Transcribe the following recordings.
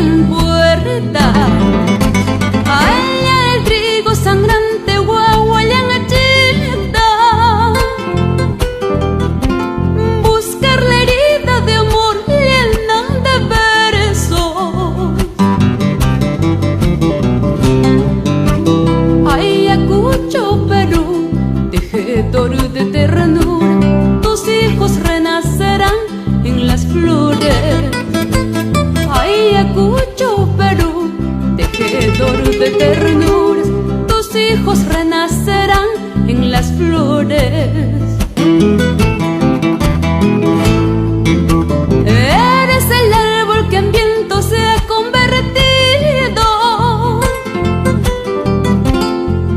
en puerta. Allá el trigo sangrante, guaguayangachita. Buscar la herida de amor llena de versos. Ayacucho, Perú, tejedor de ternura, tus hijos renacerán en las flores. Ayacucho, Perú, tejedor de ternuras, tus hijos renacerán en las flores. Eres el árbol que en viento se ha convertido.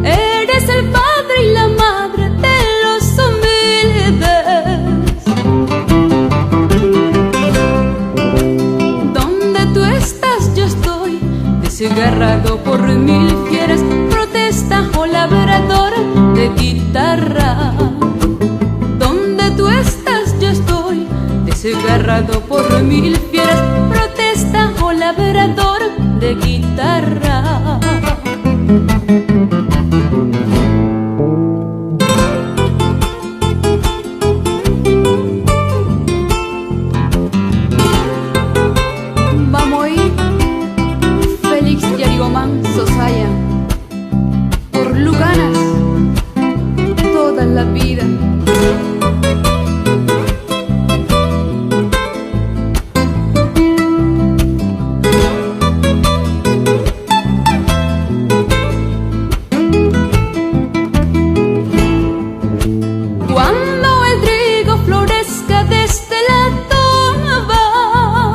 Eres el padre y la madre de los humildes. Donde tú estás yo estoy, desgarrado por mil fieras, protesta o labrador de guitarra. Donde tú estás yo estoy, desgarrado por mil fieras, protesta o labrador de guitarra. Vamos a ir, Félix Yarigomán Sosaya, por Luganas, toda la vida. Cuando el trigo florezca desde la tumba,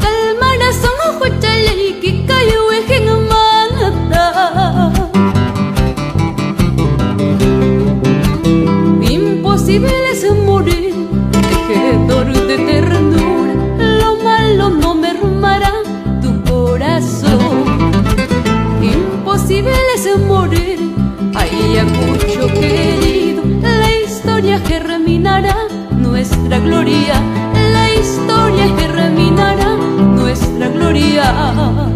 calmarás un ojo chaliki cayó en manata. Imposible es morir, tejedor de ternura, lo malo no mermará tu corazón. Imposible es morir, Ayacucho querido, la historia germinará nuestra gloria, la historia germinará nuestra gloria.